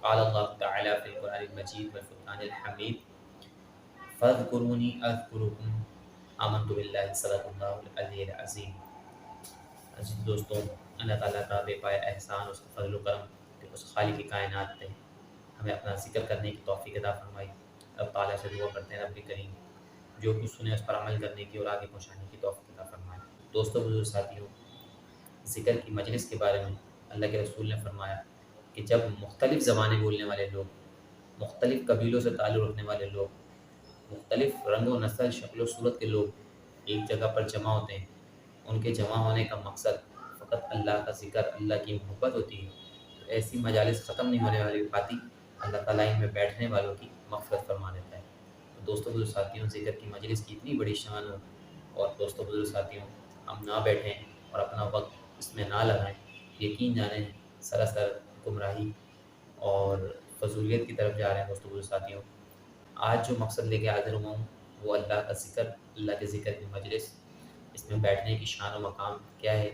قال اللہ تعالی فی القرآن المجید والفرقان الحمید فاذکرونی اذکرکم آمنت باللہ صدق اللہ العلی العظیم۔ عزیز دوستوں، اللہ تعالیٰ کا بے پائے احسان، اس کا فضل و کرم کہ اس خالق کائنات نے ہمیں اپنا ذکر کرنے کی توفیق عطا فرمائی۔ اب تعالیٰ سے دعا کرتے ہیں رب کریم جو کچھ سنے اس پر عمل کرنے کی اور آگے پہنچانے کی توفیق عطا فرمائے۔ دوستوں، بزرگ ساتھیوں، ذکر کی مجلس کے بارے میں اللہ کے رسول نے فرمایا کہ جب مختلف زبانیں بولنے والے لوگ، مختلف قبیلوں سے تعلق رکھنے والے لوگ، مختلف رنگ و نسل، شکل و صورت کے لوگ ایک جگہ پر جمع ہوتے ہیں، ان کے جمع ہونے کا مقصد فقط اللہ کا ذکر، اللہ کی محبت ہوتی ہے، تو ایسی مجالس ختم نہیں ہونے والی باتیں اللہ تعالیٰ ان میں بیٹھنے والوں کی مغفرت فرما دیتا ہے۔ تو دوستوں، بزرگ ساتھیوں، ذکر کی مجلس کی اتنی بڑی شان ہو، اور دوستوں، بزرگ ساتھیوں، ہم نہ بیٹھیں اور اپنا وقت اس میں نہ لگائیں، یقین جانیں سراسر گمراہی اور فضولیت کی طرف جا رہے ہیں۔ دوستوں، بزرگ ساتھیوں، آج جو مقصد لے کے حاضر ہوا ہوں وہ اللہ کا ذکر، اللہ کے ذکر کی مجلس، اس میں بیٹھنے کی شان و مقام کیا ہے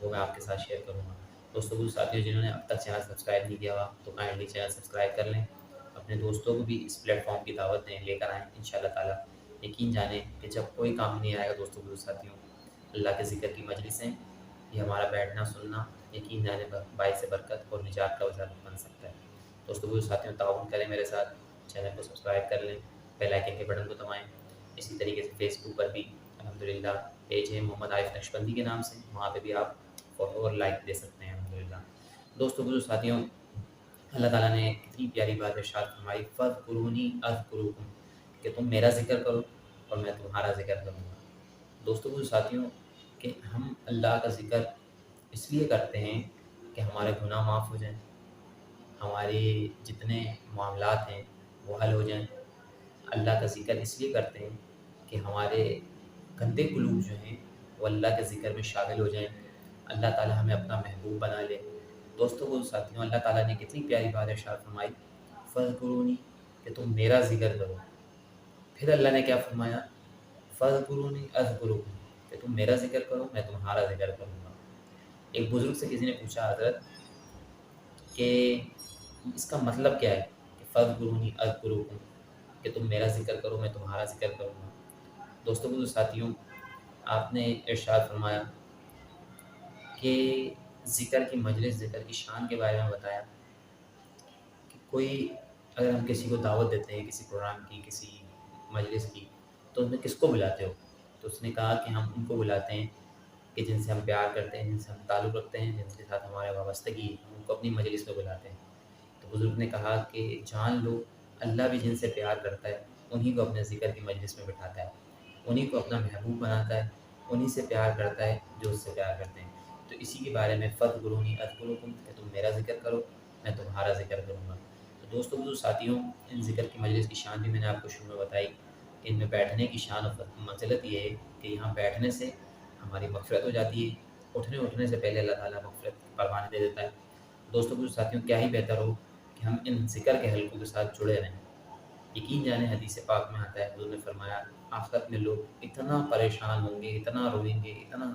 وہ میں آپ کے ساتھ شیئر کروں گا۔ دوستوں، کچھ ساتھیوں جنہوں نے اب تک چینل سبسکرائب نہیں کیا ہوا تو کائنڈلی چینل سبسکرائب کر لیں، اپنے دوستوں کو بھی اس پلیٹ فارم کی دعوت دیں، لے کر آئیں انشاءاللہ تعالیٰ۔ یقین جانیں کہ جب کوئی کام نہیں آئے گا دوستوں، کچھ ساتھیوں، اللہ کے ذکر کی مجلسیں، یہ ہمارا بیٹھنا سننا یقین جانیں باعث برکت اور نجات کا وسیلہ بن سکتا ہے۔ دوستوں، کچھ ساتھیوں، تعاون کریں میرے ساتھ، چینل کو سبسکرائب کر لیں، بیل آئکن کے بٹن کو دبائیں۔ اسی طریقے سے فیس بک پر بھی الحمدللہ پیج ہے محمد عارف نقشبندی کے نام سے، وہاں پہ بھی آپ فالو اور لائک دے سکتے ہیں الحمدللہ۔ دوستوں، بزرگ ساتھیوں، اللہ تعالیٰ نے کتنی پیاری بات ارشاد فرمائی، فاذکرونی اذکرکم، کہ تم میرا ذکر کرو اور میں تمہارا ذکر کروں گا۔ دوستوں، بزرگ ساتھیوں، کہ ہم اللہ کا ذکر اس لیے کرتے ہیں کہ ہمارے گناہ معاف ہو جائیں، ہمارے جتنے معاملات ہیں وہ حل ہو جائیں۔ اللہ کا ذکر اس لیے کرتے ہیں کہ ہمارے گندے قلوب جو ہیں وہ اللہ کے ذکر میں شامل ہو جائیں، اللہ تعالیٰ ہمیں اپنا محبوب بنا لے۔ دوستوں، وہ ساتھیوں، اللہ تعالیٰ نے کتنی پیاری بات ارشاد فرمائی، فاذکرونی، کہ تم میرا ذکر کرو۔ پھر اللہ نے کیا فرمایا، فاذکرونی اذکرکم، کہ تم میرا ذکر کرو میں تمہارا ذکر کروں گا۔ ایک بزرگ سے کسی نے پوچھا، حضرت کہ اس کا مطلب کیا ہے کہ فاذکرونی اذکرکم، کہ تم میرا ذکر کرو میں تمہارا ذکر کروں گا۔ دوستوں، بزرگ ساتھیوں، آپ نے ارشاد فرمایا کہ ذکر کی مجلس، ذکر کی شان کے بارے میں بتایا کہ کوئی اگر ہم کسی کو دعوت دیتے ہیں کسی پروگرام کی، کسی مجلس کی، تو اس میں کس کو بلاتے ہو؟ تو اس نے کہا کہ ہم ان کو بلاتے ہیں کہ جن سے ہم پیار کرتے ہیں، جن سے ہم تعلق رکھتے ہیں، جن کے ساتھ ہمارے وابستگی ہے، ہم ان کو اپنی مجلس میں بلاتے ہیں۔ تو بزرگ نے کہا کہ جان لو اللہ بھی جن سے پیار کرتا ہے انہی کو اپنے ذکر کی مجلس میں بٹھاتا ہے، انہی کو اپنا محبوب بناتا ہے، انہی سے پیار کرتا ہے جو اس سے پیار کرتے ہیں۔ تو اسی کے بارے میں فاذکرونی اذکرکم، کہ تم میرا ذکر کرو میں تمہارا ذکر کروں گا۔ تو دوستوں، بزرگ ساتھیوں، ان ذکر کی مجلس کی شان بھی میں نے آپ کو شروع میں بتائی کہ ان میں بیٹھنے کی شان و منزلت یہ ہے کہ یہاں بیٹھنے سے ہماری مغفرت ہو جاتی ہے، اٹھنے سے پہلے اللہ تعالیٰ مغفرت کی پروانہ دے دیتا ہے۔ دوستوں، بزرگ ساتھیوں، کیا ہی بہتر ہو کہ ہم ان ذکر کے حلقوں کے ساتھ جڑے رہیں۔ یقین جانیں حدیث پاک میں آتا ہے، حضور نے فرمایا آخرت میں لوگ اتنا پریشان ہوں گے، اتنا روئیں گے، اتنا،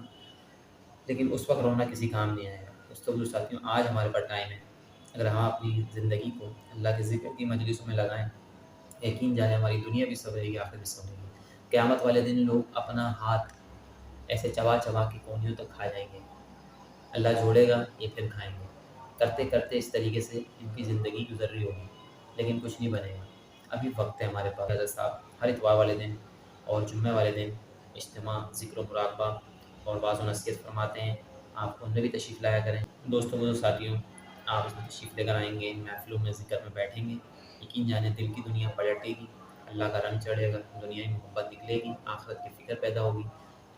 لیکن اس وقت رونا کسی کام نہیں آئے گا۔ دوستوں، بزرگ ساتھیوں، آج ہمارے پاس ٹائم ہے، اگر ہم اپنی زندگی کو اللہ کے ذکر کی مجلسوں میں لگائیں، یقین جانیں ہماری دنیا بھی سنورے گی، آخرت بھی سنورے گی۔ قیامت والے دن لوگ اپنا ہاتھ ایسے چبا چبا کے کونیوں تک کھا جائیں گے، اللہ جوڑے گا یہ پھر کھائیں گے، کرتے کرتے اس طریقے سے ان کی زندگی گزر رہی ہوگی لیکن کچھ نہیں بنے گا۔ ابھی وقت ہے ہمارے پاس۔ حضرت صاحب ہر اتوار والے دن اور جمعہ والے دن اجتماع، ذکر و مراقبہ اور بعض و نصیحت فرماتے ہیں، آپ ان میں بھی تشریف لایا کریں۔ دوستوں، بزرگ ساتھیوں، آپ اس میں تشریف لے کر آئیں گے، ان محفلوں میں ذکر میں بیٹھیں گے، یقین جانیں دل کی دنیا پلٹے گی، اللہ کا رنگ چڑھے گا، دنیا میں محبت نکلے گی، آخرت کی فکر پیدا ہوگی۔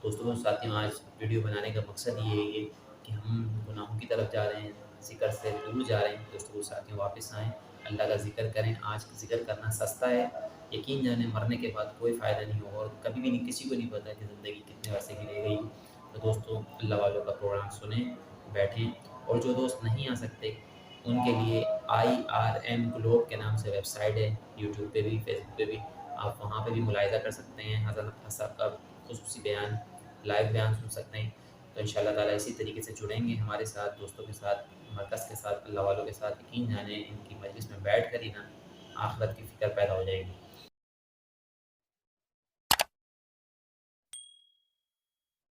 دوستوں، ساتھیوں، آج ویڈیو بنانے کا مقصد یہ ہے کہ ہم گناہوں کی طرف جا رہے ہیں، ذکر سے دور جا رہے ہیں۔ دوستوں، ساتھیوں، واپس آئیں، اللہ کا ذکر کریں۔ آج ذکر کرنا سستا ہے، یقین جانیں مرنے کے بعد کوئی فائدہ نہیں ہوگا، اور کبھی بھی نہیں، کسی کو نہیں پتہ کہ زندگی کتنے عرصے کی رہ گئی۔ تو دوستوں، اللہ والوں کا پروگرام سنیں، بیٹھیں، اور جو دوست نہیں آ سکتے ان کے لیے IRM گلوب کے نام سے ویب سائٹ ہے، یوٹیوب پہ بھی، فیس بک پہ بھی، آپ وہاں پہ بھی ملاحظہ کر سکتے ہیں، حضرت صاحب کا خصوصی بیان، لائیو بیان سن سکتے ہیں۔ تو انشاءاللہ تعالیٰ اسی طریقے سے جڑیں گے ہمارے ساتھ، دوستوں کے ساتھ، مرکز کے ساتھ۔ اللہ والوں کے ساتھ، یقین جانیں ان کی مجلس میں بیٹھ کر ہی نا آخرت کی فکر پیدا ہو جائے گی۔